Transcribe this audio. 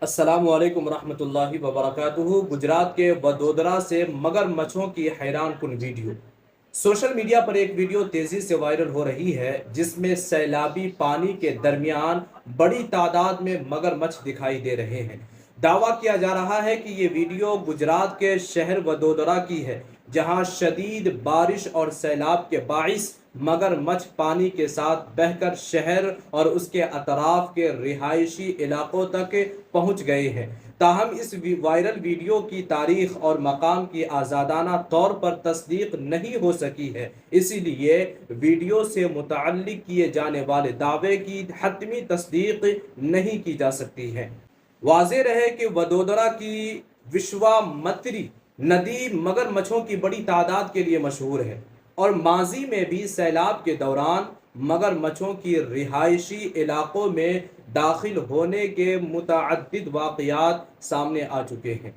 अस्सलामु अलैकुम रहमतुल्लाहि व बरकातुहू। गुजरात के वडोदरा से मगरमच्छों की हैरान कुन वीडियो। सोशल मीडिया पर एक वीडियो तेजी से वायरल हो रही है जिसमें सैलाबी पानी के दरमियान बड़ी तादाद में मगरमच्छ दिखाई दे रहे हैं। दावा किया जा रहा है कि ये वीडियो गुजरात के शहर वडोदरा की है, जहां शदीद बारिश और सैलाब के बाइस मगरमच्छ पानी के साथ बहकर शहर और उसके अतराफ के रिहायशी इलाकों तक पहुंच गए हैं। ताहम इस वायरल वीडियो की तारीख और मकाम की आज़ादाना तौर पर तस्दीक नहीं हो सकी है, इसीलिए वीडियो से मुताल्लिक किए जाने वाले दावे की हतमी तस्दीक नहीं की जा सकती है। वाज़ेह रहे कि वडोदरा की विश्वामित्री नदी मगरमच्छों की बड़ी तादाद के लिए मशहूर है और माजी में भी सैलाब के दौरान मगरमच्छों की रिहायशी इलाकों में दाखिल होने के मुतअद्दिद वाक़यात सामने आ चुके हैं।